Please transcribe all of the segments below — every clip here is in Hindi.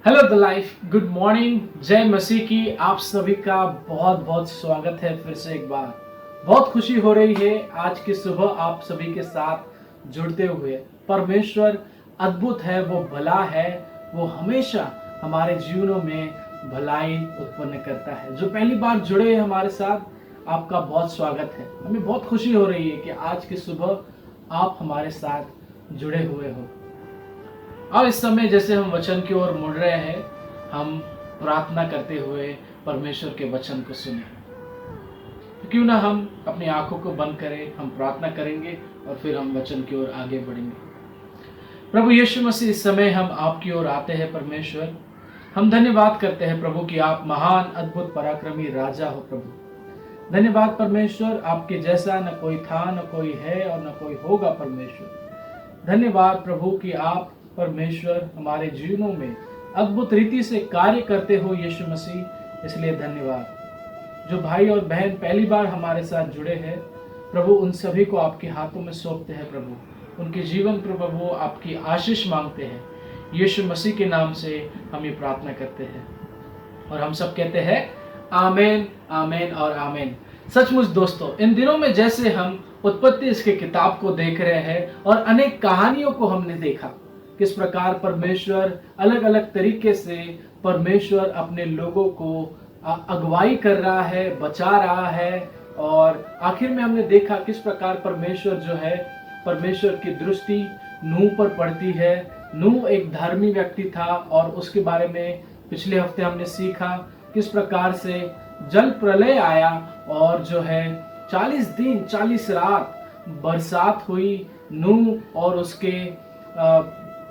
Hello the life, good morning, जय मसीह की। आप सभी का बहुत बहुत स्वागत है फिर से एक बार। बहुत खुशी हो रही है आज की सुबह आप सभी के साथ जुड़ते हुए। परमेश्वर अद्भुत है, वो भला है, वो हमेशा हमारे जीवनों में भलाई उत्पन्न करता है। जो पहली बार जुड़े हैं हमारे साथ, आपका बहुत स्वागत है। हमें बहुत खुशी हो रही है कि आज की सुबह आप हमारे साथ जुड़े हुए हो। अब इस समय जैसे हम वचन की ओर मुड़ रहे हैं, हम प्रार्थना करते हुए परमेश्वर के वचन को सुने। तो क्यों ना हम अपनी आंखों को बंद करें, हम प्रार्थना करेंगे और फिर हम वचन की ओर आगे बढ़ेंगे। प्रभु यीशु मसीह, इस समय हम आपकी ओर आते हैं। परमेश्वर, हम धन्यवाद करते हैं प्रभु कि आप महान अद्भुत पराक्रमी राजा हो। प्रभु धन्यवाद परमेश्वर, आपके जैसा न कोई था, न कोई है और न कोई होगा। परमेश्वर धन्यवाद प्रभु कि आप परमेश्वर हमारे जीवनों में अद्भुत रीति से कार्य करते हो यीशु मसीह, इसलिए धन्यवाद। जो भाई और बहन पहली बार हमारे साथ जुड़े हैं प्रभु, उन सभी को आपके हाथों में सौंपते हैं प्रभु। उनके जीवन पर प्रभु आपकी आशीष मांगते हैं। यीशु मसीह के नाम से हम ये प्रार्थना करते हैं और हम सब कहते हैं आमेन, आमेन और आमेन। सचमुच दोस्तों, इन दिनों में जैसे हम उत्पत्ति इसके किताब को देख रहे हैं और अनेक कहानियों को हमने देखा, किस प्रकार परमेश्वर अलग अलग तरीके से परमेश्वर अपने लोगों को अगुवाई कर रहा है, बचा रहा है। और आखिर में हमने देखा किस प्रकार परमेश्वर जो है, परमेश्वर की दृष्टि नूह पर पड़ती है। नूह एक धर्मी व्यक्ति था और उसके बारे में पिछले हफ्ते हमने सीखा किस प्रकार से जल प्रलय आया और जो है 40 दिन 40 रात बरसात हुई। नूह और उसके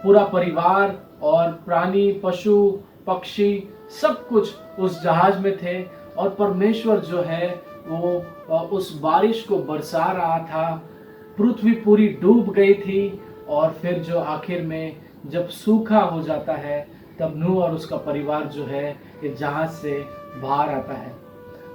पूरा परिवार और प्राणी, पशु, पक्षी सब कुछ उस जहाज में थे और परमेश्वर जो है वो उस बारिश को बरसा रहा था। पृथ्वी पूरी डूब गई थी और फिर जो आखिर में जब सूखा हो जाता है तब नूह और उसका परिवार जो है इस जहाज से बाहर आता है।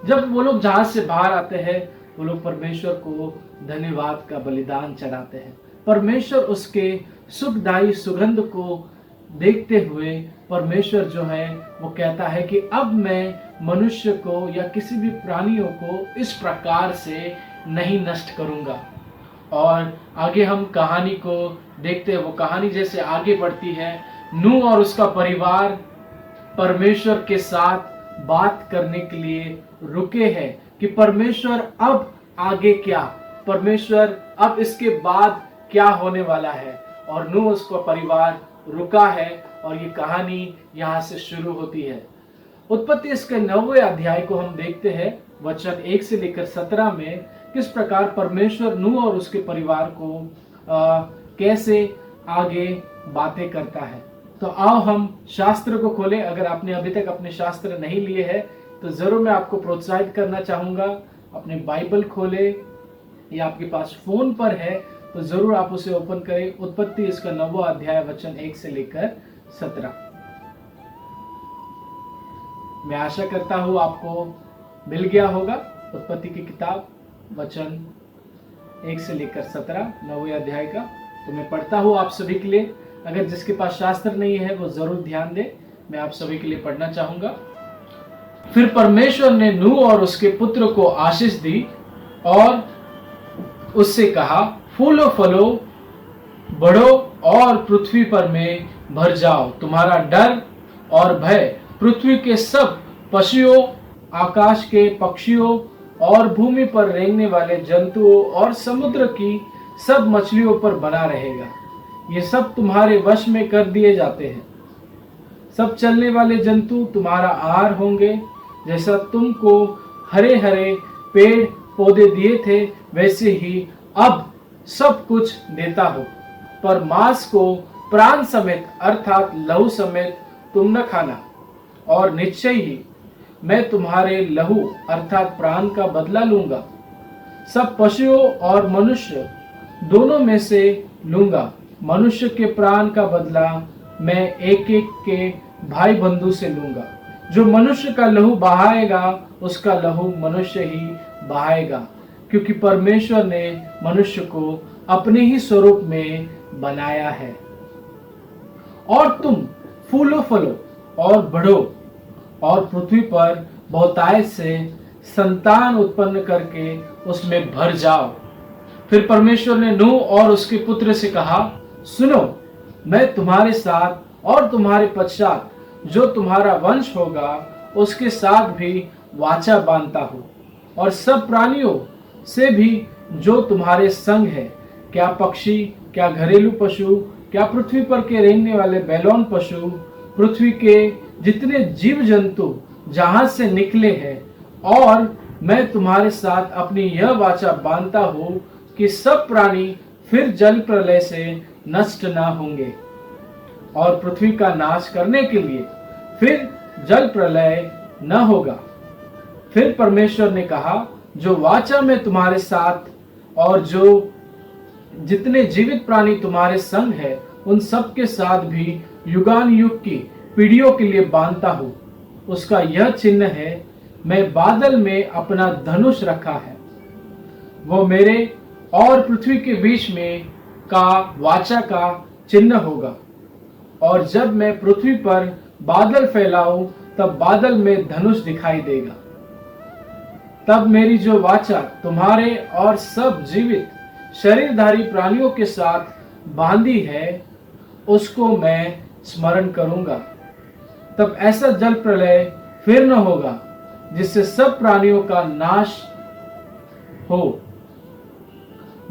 जब वो लोग जहाज से बाहर आते हैं, वो लोग परमेश्वर को धन्यवाद का बलिदान चढ़ाते हैं। परमेश्वर उसके सुखदायी सुगंध को देखते हुए परमेश्वर जो है वो कहता है कि अब मैं मनुष्य को या किसी भी प्राणियों को इस प्रकार से नहीं नष्ट करूंगा। और आगे हम कहानी को देखते हैं। वो कहानी जैसे आगे बढ़ती है, नूह और उसका परिवार परमेश्वर के साथ बात करने के लिए रुके हैं कि परमेश्वर अब आगे क्या, परमेश्वर अब इसके बाद क्या होने वाला है। और नूह उसका परिवार रुका है और ये कहानी यहाँ से शुरू होती है। उत्पत्ति इसके 9वें अध्याय को हम देखते हैं, वचन 1 से लेकर 17 में किस प्रकार परमेश्वर नूह और उसके परिवार को कैसे आगे बातें करता है। तो आओ हम शास्त्र को खोलें। अगर आपने अभी तक अपने शास्त्र नहीं लिए हैं तो जरूर मैं आपको प्रोत्साहित करना चाहूंगा, अपने बाइबल खोले या आपके पास फोन पर है तो जरूर आप उसे ओपन करें। उत्पत्ति इसका 9वां अध्याय वचन 1 से लेकर 17। मैं आशा करता हूं आपको मिल गया होगा उत्पत्ति की किताब, वचन 1 से लेकर 17 9वें अध्याय का। तो मैं पढ़ता हूं आप सभी के लिए। अगर जिसके पास शास्त्र नहीं है वो जरूर ध्यान दे, मैं आप सभी के लिए पढ़ना चाहूंगा। फिर परमेश्वर ने नूह और उसके पुत्र को आशीष दी और उससे कहा, फूलो फलो, बढ़ो और पृथ्वी पर में भर जाओ। तुम्हारा डर और भय पृथ्वी के सब पशुओं, आकाश के पक्षियों और भूमि पर रेंगने वाले जंतुओं और समुद्र की सब मछलियों पर बना रहेगा। ये सब तुम्हारे वश में कर दिए जाते हैं। सब चलने वाले जंतु तुम्हारा आहार होंगे। जैसा तुमको हरे हरे पेड़ पौधे दिए थे वैसे ही अब सब कुछ देता हो। पर मांस को प्राण समेत अर्थात लहू समेत तुम न खाना। और निश्चय ही मैं तुम्हारे लहू अर्थात प्राण का बदला लूंगा। सब पशुओं और मनुष्य दोनों में से लूंगा। मनुष्य के प्राण का बदला मैं एक एक के भाई बंधु से लूंगा। जो मनुष्य का लहू बहाएगा उसका लहू मनुष्य ही बहाएगा, क्योंकि परमेश्वर ने मनुष्य को अपने ही स्वरूप में बनाया है। और तुम फूलो फलो और बढ़ो और पृथ्वी पर बहुतायत से संतान उत्पन्न करके उसमें भर जाओ। फिर परमेश्वर ने नूह और उसके पुत्र से कहा, सुनो, मैं तुम्हारे साथ और तुम्हारे पश्चात जो तुम्हारा वंश होगा उसके साथ भी वाचा बांधता हूँ, और सब प्राणियों से भी जो तुम्हारे संग है, क्या पक्षी, क्या घरेलू पशु, क्या पृथ्वी पर के रेंगने वाले बैलोन पशु, पृथ्वी के जितने जीव जंतु जहाज से निकले हैं। और मैं तुम्हारे साथ अपनी यह वाचा बांधता हूँ कि सब प्राणी फिर जल प्रलय से नष्ट ना होंगे, और पृथ्वी का नाश करने के लिए फिर जल प्रलय न होगा। फिर परमेश्वर ने कहा, जो वाचा मैं तुम्हारे साथ और जो जितने जीवित प्राणी तुम्हारे संग है उन सब के साथ भी युगान युग की पीढ़ियों के लिए बांधता हूँ, उसका यह चिन्ह है, मैं बादल में अपना धनुष रखा है। वो मेरे और पृथ्वी के बीच में का वाचा का चिन्ह होगा, और जब मैं पृथ्वी पर बादल फैलाऊं तब बादल में धनुष दिखाई देगा। तब मेरी जो वाचा तुम्हारे और सब जीवित शरीरधारी प्राणियों के साथ बांधी है उसको मैं स्मरण करूंगा। तब ऐसा जल प्रलय फिर न होगा जिससे सब प्राणियों का नाश हो।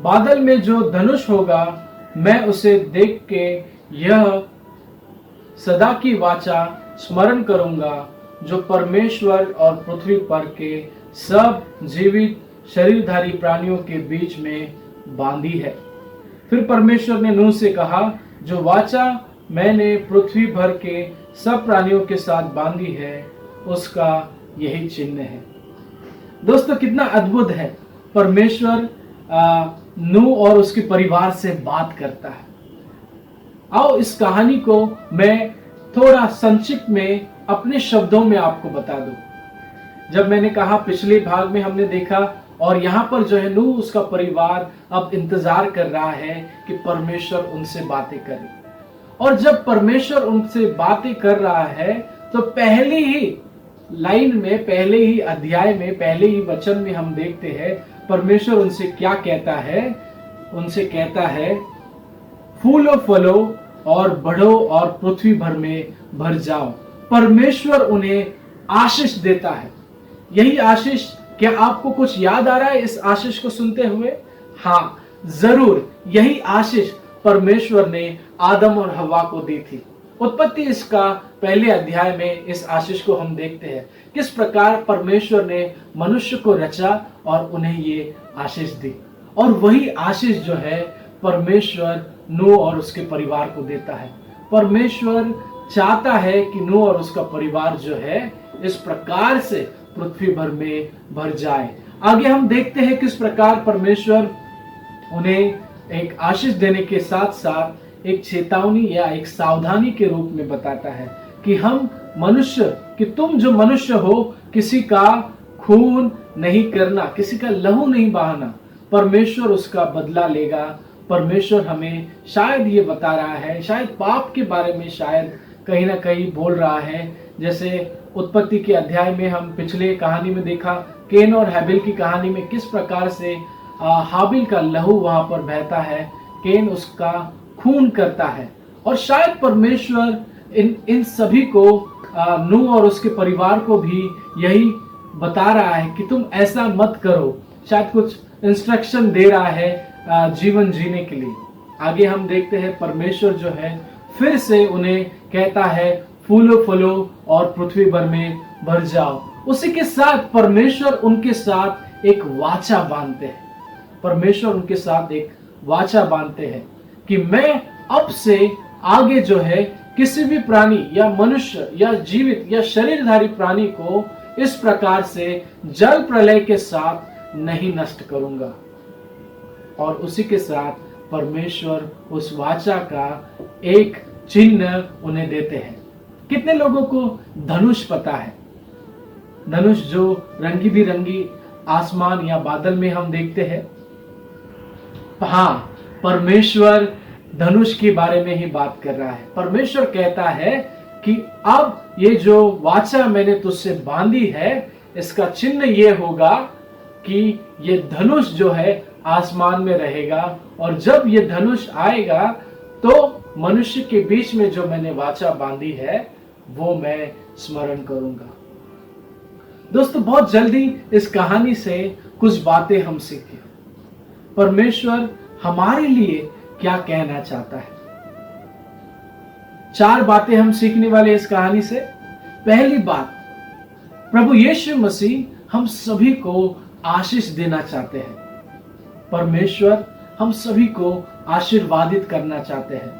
बादल में जो धनुष होगा मैं उसे देख के यह सदा की वाचा स्मरण करूंगा जो परमेश्वर और पृथ्वी पर के सब जीवित शरीरधारी प्राणियों के बीच में बांधी है। फिर परमेश्वर ने नूह से कहा, जो वाचा मैंने पृथ्वी भर के सब प्राणियों के साथ बांधी है उसका यही चिन्ह है। दोस्तों, कितना अद्भुत है। परमेश्वर नूह और उसके परिवार से बात करता है। आओ इस कहानी को मैं थोड़ा संक्षिप्त में अपने शब्दों में आपको बता दूं। जब मैंने कहा पिछले भाग में हमने देखा, और यहाँ पर जो है नूह उसका परिवार अब इंतजार कर रहा है कि परमेश्वर उनसे बातें करे। और जब परमेश्वर उनसे बातें कर रहा है तो पहले ही लाइन में, पहले ही अध्याय में, पहले ही वचन में हम देखते हैं परमेश्वर उनसे क्या कहता है। उनसे कहता है, फूलो फलो और बढ़ो और पृथ्वी भर में भर जाओ। परमेश्वर उन्हें आशीष देता है। यही आशीष, क्या आपको कुछ याद आ रहा है इस आशीष को सुनते हुए? हाँ, जरूर। यही आशीष परमेश्वर ने आदम और हवा को दी थी। उत्पत्ति इसका पहले अध्याय में इस आशीष को हम देखते हैं, किस प्रकार परमेश्वर ने मनुष्य को रचा और उन्हें ये आशीष दी। और वही आशीष जो है परमेश्वर नूह और उसके परिवार को देता है। परमेश्वर चाहता है कि नूह और उसका परिवार जो है इस प्रकार से पृथ्वी भर में भर जाए। आगे हम देखते हैं किस प्रकार परमेश्वर उन्हें एक आशीष देने के साथ साथ एक चेतावनी या एक सावधानी के रूप में बताता है कि हम मनुष्य, कि तुम जो मनुष्य हो किसी का खून नहीं करना, किसी का लहू नहीं बहाना, परमेश्वर उसका बदला लेगा। परमेश्वर हमें शायद ये बता रहा है, शायद पाप के बारे में शायद कहीं ना कहीं बोल रहा है। जैसे उत्पत्ति के अध्याय में हम पिछले कहानी में देखा, केन और हैबिल की कहानी में किस प्रकार से हाबिल का लहू वहां पर बहता है, केन उसका खून करता है। और शायद परमेश्वर इन सभी को, नूह और उसके परिवार को भी यही बता रहा है कि तुम ऐसा मत करो। शायद कुछ इंस्ट्रक्शन दे रहा है जीवन जीने के लिए। आगे हम देखते हैं परमेश्वर जो है फिर से उन्हें कहता है, फूलो फलो और पृथ्वी भर में भर जाओ। उसी के साथ परमेश्वर उनके साथ एक वाचा बांधते हैं। परमेश्वर उनके साथ एक वाचा बांधते हैं कि मैं अब से आगे जो है किसी भी प्राणी या मनुष्य या जीवित या शरीरधारी प्राणी को इस प्रकार से जल प्रलय के साथ नहीं नष्ट करूंगा। और उसी के साथ परमेश्वर उस वाचा का एक चिन्ह उन्हें देते हैं। कितने लोगों को धनुष पता है? धनुष जो रंगी बिरंगी आसमान या बादल में हम देखते हैं। हाँ, परमेश्वर धनुष के बारे में ही बात कर रहा है। परमेश्वर कहता है कि अब ये जो वाचा मैंने तुझसे बांधी है, इसका चिन्ह ये होगा कि ये धनुष जो है आसमान में रहेगा, और जब ये धनुष आएगा तो मनुष्य के बीच में जो मैंने वाचा बांधी है वो मैं स्मरण करूंगा। दोस्तों, बहुत जल्दी इस कहानी से कुछ बातें हम सीखें। परमेश्वर हमारे लिए क्या कहना चाहता है। 4 बातें हम सीखने वाले इस कहानी से। पहली बात, प्रभु यीशु मसीह हम सभी को आशीष देना चाहते हैं। परमेश्वर हम सभी को आशीर्वादित करना चाहते हैं।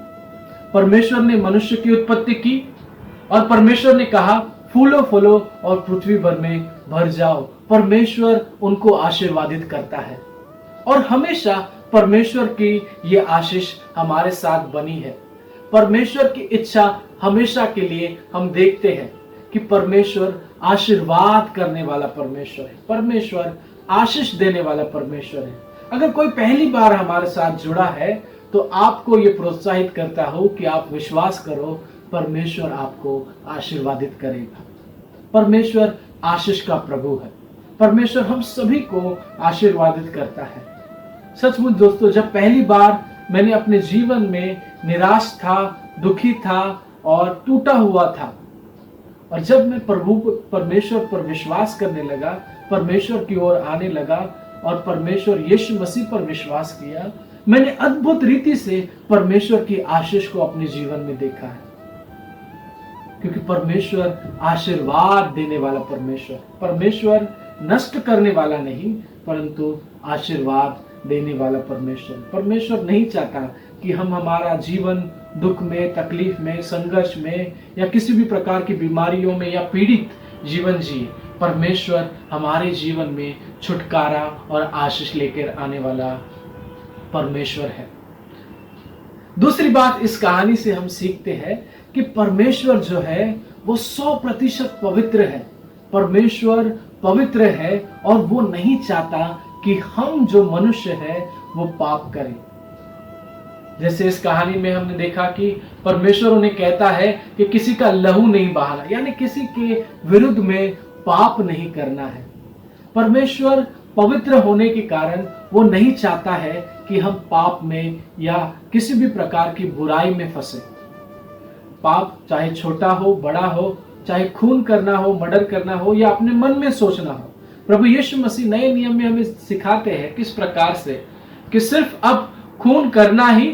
परमेश्वर ने मनुष्य की उत्पत्ति की और परमेश्वर ने कहा फूलो फूलो और पृथ्वी भर में भर जाओ। परमेश्वर उनको आशीर्वादित करता है और हमेशा परमेश्वर की ये आशीष हमारे साथ बनी है। परमेश्वर की इच्छा हमेशा के लिए हम देखते हैं कि परमेश्वर आशीर्वाद करने वाला परमेश्वर है, परमेश्वर आशीष देने वाला परमेश्वर है। अगर कोई पहली बार हमारे साथ जुड़ा है तो आपको ये प्रोत्साहित करता हूं कि आप विश्वास करो, परमेश्वर आपको आशीर्वादित करेगा। परमेश्वर आशीष का प्रभु है। परमेश्वर हम सभी को आशीर्वादित करता है। सचमुच दोस्तों, जब पहली बार मैंने अपने जीवन में निराश था, दुखी था और टूटा हुआ था, और जब मैं परमेश्वर पर विश्वास करने लगा, परमेश्वर की ओर आने लगा और परमेश्वर यीशु मसीह पर विश्वास किया, मैंने अद्भुत रीति से परमेश्वर की आशीष को अपने जीवन में देखा है। क्योंकि परमेश्वर आशीर्वाद देने वाला परमेश्वर नष्ट करने वाला नहीं, परंतु आशीर्वाद देने वाला परमेश्वर नहीं चाहता कि हम हमारा जीवन दुख में, तकलीफ में, संघर्ष में या किसी भी प्रकार की बीमारियों में या पीड़ित जीवन जिए। परमेश्वर हमारे जीवन में छुटकारा और आशीष लेकर आने वाला परमेश्वर है। दूसरी बात इस कहानी से हम सीखते हैं कि परमेश्वर जो है वो 100% पवित्र है। परमेश्वर पवित्र है और वो नहीं चाहता कि हम जो मनुष्य है वो पाप करें। जैसे इस कहानी में हमने देखा कि परमेश्वर उन्हें कहता है कि किसी का लहू नहीं बहाना, यानी किसी के विरुद्ध में पाप नहीं करना है। परमेश्वर पवित्र होने के कारण वो नहीं चाहता है कि हम पाप में या किसी भी प्रकार की बुराई में फंसे। पाप चाहे छोटा हो, बड़ा हो, चाहे खून करना हो, मर्डर करना हो या अपने मन में सोचना हो। प्रभु यीशु मसीह नए नियम में हमें सिखाते हैं किस प्रकार से कि सिर्फ अब खून करना ही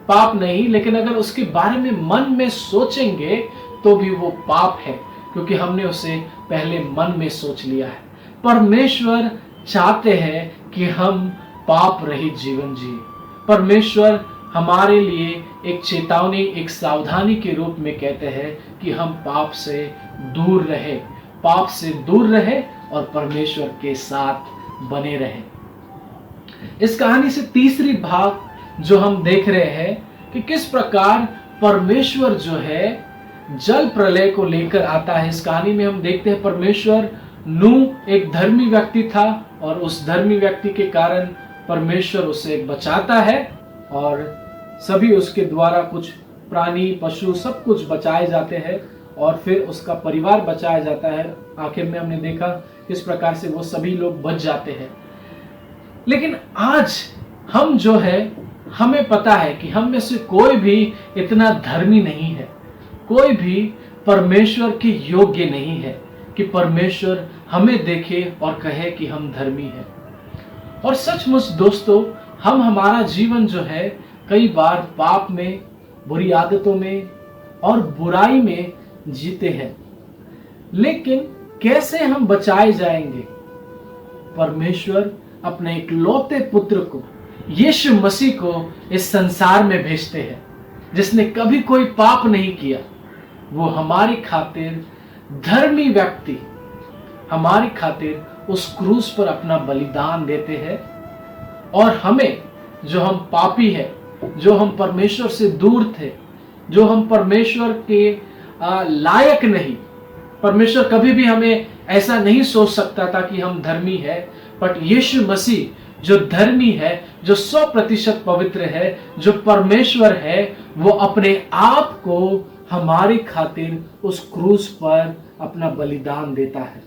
पाप नहीं, लेकिन अगर उसके बारे में मन में सोचेंगे तो भी वो पाप है, क्योंकि हमने उसे पहले मन में सोच लिया है। परमेश्वर चाहते हैं कि हम पाप रहित जीवन जिए। परमेश्वर हमारे लिए एक चेतावनी, एक सावधानी के रूप में कहते हैं कि हम पाप से दूर रहे और परमेश्वर के साथ बने रहे। इस कहानी से तीसरी भाग जो हम देख रहे हैं कि किस प्रकार परमेश्वर जो है जल प्रलय को लेकर आता है। इस कहानी में हम देखते हैं परमेश्वर, नूह एक धर्मी व्यक्ति था और उस धर्मी व्यक्ति के कारण परमेश्वर उसे बचाता है और सभी उसके द्वारा कुछ प्राणी, पशु सब कुछ बचाए जाते हैं और फिर उसका परिवार बचाया जाता है। आखिर में हमने देखा किस प्रकार से वो सभी लोग बच जाते हैं। लेकिन आज हम जो है, हमें पता है कि हम में से कोई भी इतना धर्मी नहीं है, कोई भी परमेश्वर के योग्य नहीं है कि परमेश्वर हमें देखे और कहे कि हम धर्मी हैं। और सचमुच दोस्तों, हम हमारा जीवन जो है कई बार पाप में, बुरी आदतों में और बुराई में जीते हैं। लेकिन कैसे हम बचाए जाएंगे? परमेश्वर अपने इकलौते पुत्र को, यीशु मसीह को इस संसार में भेजते हैं, जिसने कभी कोई पाप नहीं किया। वो हमारी खातिर धर्मी व्यक्ति, हमारी खातिर उस क्रूस पर अपना बलिदान देते हैं और हमें, जो हम पापी है, जो हम परमेश्वर से दूर थे, जो हम परमेश्वर के लायक नहीं, परमेश्वर कभी भी हमें ऐसा नहीं सोच सकता था कि हम धर्मी है, बट यीशु मसीह जो धर्मी है, जो 100% पवित्र है, जो परमेश्वर है, वो अपने आप को हमारी खातिर उस क्रूस पर अपना बलिदान देता है।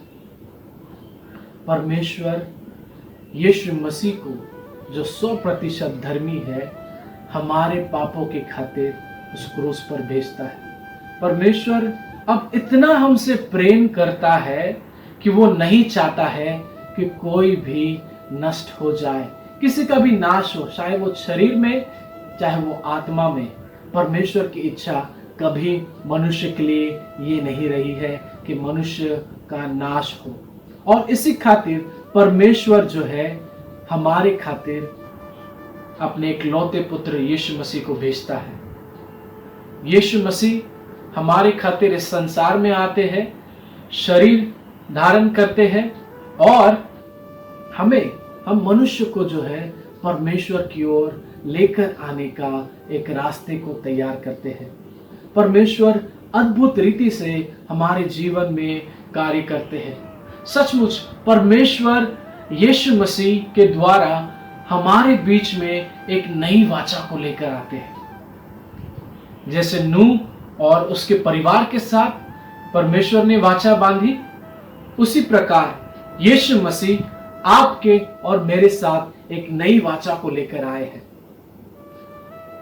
परमेश्वर यीशु मसीह को, जो 100% धर्मी है, हमारे पापों के खातिर उस क्रूस पर भेजता है। परमेश्वर अब इतना हमसे प्रेम करता है कि वो नहीं चाहता है कि कोई भी नष्ट हो जाए, किसी का भी नाश हो, चाहे वो शरीर में चाहे वो आत्मा में। परमेश्वर की इच्छा कभी मनुष्य के लिए ये नहीं रही है कि मनुष्य का नाश हो। और इसी खातिर परमेश्वर जो है हमारे खातिर अपने इकलौते पुत्र यीशु मसीह को भेजता है। यीशु मसीह हमारे खातिर इस संसार में आते हैं, शरीर धारण करते हैं और हम मनुष्य को जो है परमेश्वर की ओर लेकर आने का एक रास्ते को तैयार करते हैं। परमेश्वर अद्भुत रीति से हमारे जीवन में कार्य करते हैं। सचमुच परमेश्वर यीशु मसीह के द्वारा हमारे बीच में एक नई वाचा को लेकर आते हैं। जैसे नूह और उसके परिवार के साथ परमेश्वर ने वाचा बांधी, उसी प्रकार यीशु मसीह आपके और मेरे साथ एक नई वाचा को लेकर आए हैं।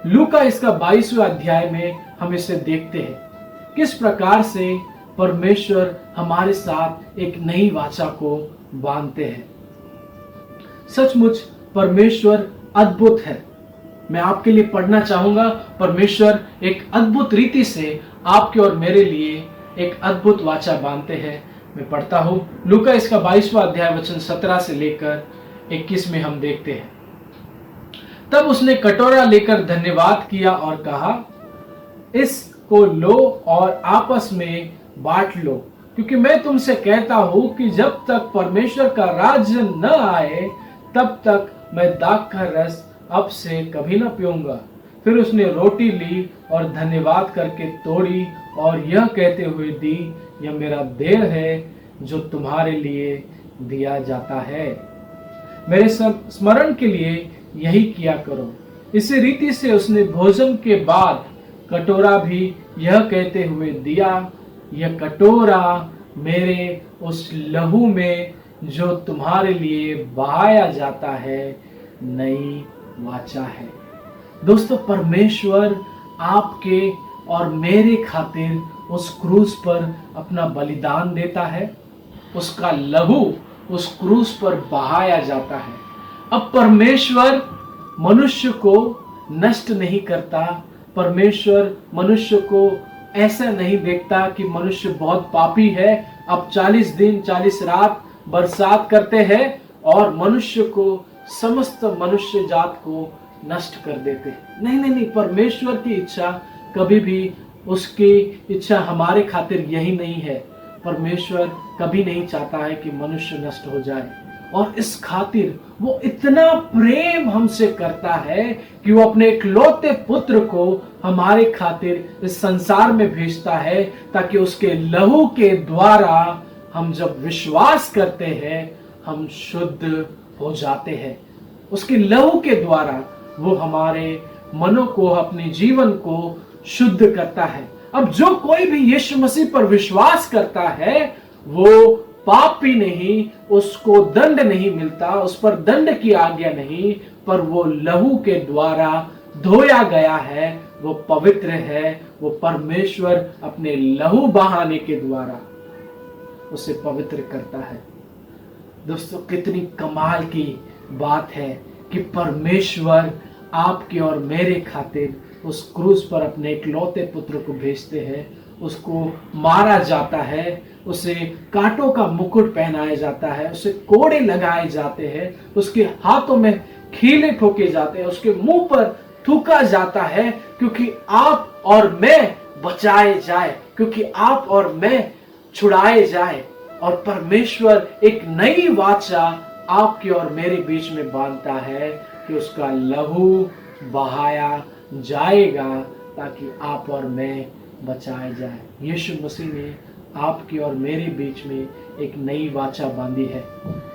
लूका इसका 22वां अध्याय में हम इसे देखते हैं, किस प्रकार से परमेश्वर हमारे साथ एक नई वाचा को बांधते हैं। सचमुच परमेश्वर अद्भुत है। मैं आपके लिए पढ़ना चाहूंगा। परमेश्वर एक अद्भुत रीति से आपके और मेरे लिए एक अद्भुत वाचा बांधते हैं। मैं पढ़ता हूं, लूका इसका 22वां अध्याय वचन 17 से लेकर 21 में हम देखते हैं। तब उसने कटोरा लेकर धन्यवाद किया और कहा, इसको लो और आपस में बांट लो, क्योंकि मैं तुमसे कहता हूं कि जब तक परमेश्वर का राज्य न आए तब तक मैं दाख का रस अब से कभी न पीऊंगा। फिर उसने रोटी ली और धन्यवाद करके तोड़ी और यह कहते हुए दी, यह मेरा देह है जो तुम्हारे लिए दिया जाता है। मेरे स्मरण के लिए यही किया करो। इसी रीति से उसने भोजन के बाद कटोरा भी यह कहते हुए दिया, यह कटोरा मेरे उस लहू में जो तुम्हारे लिए बहाया जाता है नई वाचा है। दोस्तों, परमेश्वर आपके और मेरे खातिर उस क्रूस पर अपना बलिदान देता है। उसका लहू उस क्रूस पर बहाया जाता है। अब परमेश्वर मनुष्य को नष्ट नहीं करता। परमेश्वर मनुष्य को ऐसा नहीं देखता कि मनुष्य बहुत पापी है, अब 40 दिन 40 रात बरसात करते हैं और मनुष्य को, समस्त मनुष्य जात को नष्ट कर देते हैं। नहीं नहीं नहीं, परमेश्वर की इच्छा कभी भी, उसकी इच्छा हमारे खातिर यही नहीं है। परमेश्वर कभी नहीं चाहता है कि मनुष्य नष्ट हो जाए, और इस खातिर वो इतना प्रेम हमसे करता है कि वो अपने इकलौते पुत्र को हमारे खातिर इस संसार में भेजता है, ताकि उसके लहू के द्वारा हम जब विश्वास करते हैं हम शुद्ध हो जाते हैं। उसके लहू के द्वारा वो हमारे मनों को, अपने जीवन को शुद्ध करता है। अब जो कोई भी यीशु मसीह पर विश्वास करता है वो पापी नहीं, उसको दंड नहीं मिलता, उस पर दंड की आज्ञा नहीं, पर वो लहू के द्वारा धोया गया है, वो पवित्र है। वो परमेश्वर अपने लहू बहाने के द्वारा उसे पवित्र करता है। दोस्तों, कितनी कमाल की बात है कि परमेश्वर आपके और मेरे खातिर उस क्रूस पर अपने इकलौते पुत्र को भेजते हैं। उसको मारा जाता है, उसे कांटों का मुकुट पहनाया जाता है, उसे कोड़े लगाए जाते हैं, उसके हाथों में खीले ठोके जाते हैं, उसके मुंह पर थूका जाता है, क्योंकि आप और मैं बचाए जाए, क्योंकि आप और मैं छुड़ाए जाए। और परमेश्वर एक नई वाचा आपके और मेरे बीच में बांधता है कि उसका लहू बहाया जाएगा ताकि आप और मैं बचाए जाए। यीशु मसीह ने आपके और मेरे बीच में एक नई वाचा बांधी है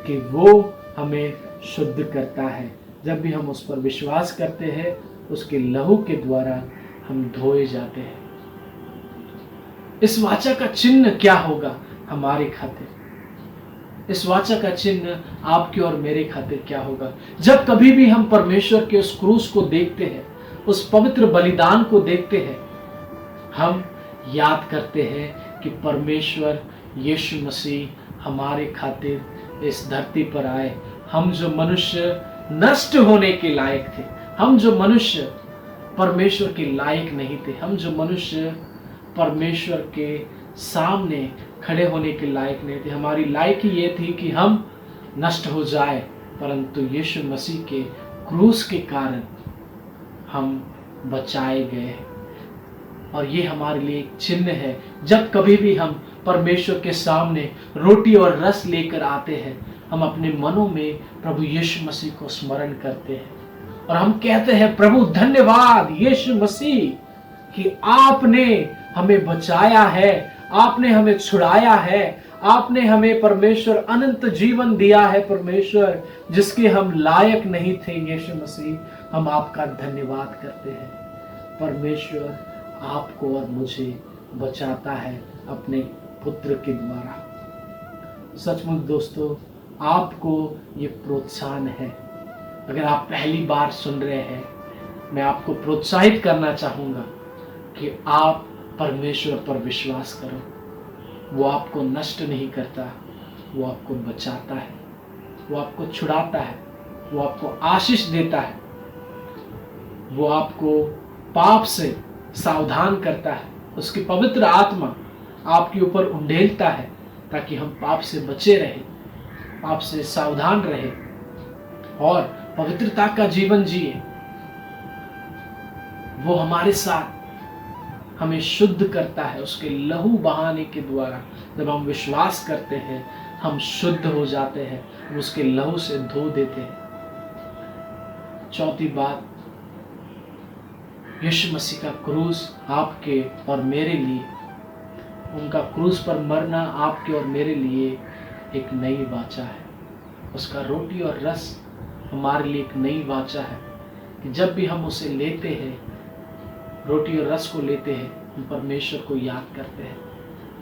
कि वो हमें शुद्ध करता है। जब भी हम उस पर विश्वास करते हैं, उसके लहू के द्वारा हम धोए जाते हैं। इस वाचा का चिन्ह क्या होगा हमारे खातिर? इस वाचा का चिन्ह आपके और मेरे खातिर क्या होगा? जब कभी भी हम परमेश्वर के उस क्रूस को देखते हैं, उस पवित्र बलिदान को देखते हैं, हम याद करते हैं कि परमेश्वर यीशु मसीह हमारे खातिर इस धरती पर आए। हम जो मनुष्य नष्ट होने के लायक थे, हम जो मनुष्य परमेश्वर के लायक नहीं थे, हम जो मनुष्य परमेश्वर के सामने खड़े होने के लायक नहीं थे, हमारी लायक ही ये थी कि हम नष्ट हो जाए, परंतु यीशु मसीह के क्रूस के कारण हम बचाए गए। और ये हमारे लिए एक चिन्ह है। जब कभी भी हम परमेश्वर के सामने रोटी और रस लेकर आते हैं, हम अपने मनों में प्रभु यीशु मसीह को स्मरण करते हैं और हम कहते हैं, प्रभु धन्यवाद यीशु मसीह कि आपने हमें बचाया है, आपने हमें छुड़ाया है, आपने हमें परमेश्वर अनंत जीवन दिया है। परमेश्वर जिसके हम लायक नहीं थे, यीशु मसीह हम आपका धन्यवाद करते हैं। परमेश्वर आपको और मुझे बचाता है अपने पुत्र के द्वारा। सचमुच दोस्तों, आपको ये प्रोत्साहन है। अगर आप पहली बार सुन रहे हैं, मैं आपको प्रोत्साहित करना चाहूँगा कि आप परमेश्वर पर विश्वास करो। वो आपको नष्ट नहीं करता, वो आपको बचाता है, वो आपको छुड़ाता है, वो आपको आशीष देता है, वो आपको पाप से सावधान करता है। उसकी पवित्र आत्मा आपके ऊपर उंडेलता है ताकि हम पाप से बचे रहें, पाप से सावधान रहें और पवित्रता का जीवन जिए। वो हमारे साथ हमें शुद्ध करता है उसके लहू बहाने के द्वारा। जब हम विश्वास करते हैं, हम शुद्ध हो जाते हैं, हम उसके लहू से धो देते हैं। चौथी बात, यीशु मसीह का क्रूस आपके और मेरे लिए, उनका क्रूस पर मरना आपके और मेरे लिए एक नई वाचा है। उसका रोटी और रस हमारे लिए एक नई वाचा है कि जब भी हम उसे लेते हैं, रोटी और रस को लेते हैं, हम परमेश्वर को याद करते हैं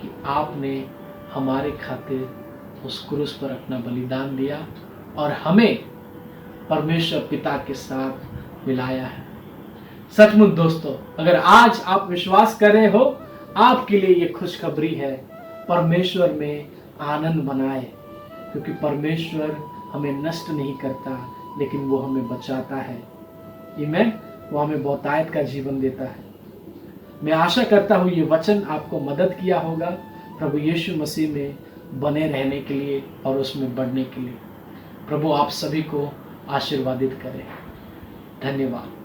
कि आपने हमारे खातिर उस क्रूस पर अपना बलिदान दिया और हमें परमेश्वर पिता के साथ मिलाया है। सचमुच दोस्तों, अगर आज आप विश्वास कर रहे हो, आपके लिए ये खुशखबरी है। परमेश्वर में आनंद मनाए, क्योंकि परमेश्वर हमें नष्ट नहीं करता, लेकिन वो हमें बचाता है। आमीन। वो हमें बहुतायत का जीवन देता है। मैं आशा करता हूँ ये वचन आपको मदद किया होगा प्रभु यीशु मसीह में बने रहने के लिए और उसमें बढ़ने के लिए। प्रभु आप सभी को आशीर्वादित करे। धन्यवाद।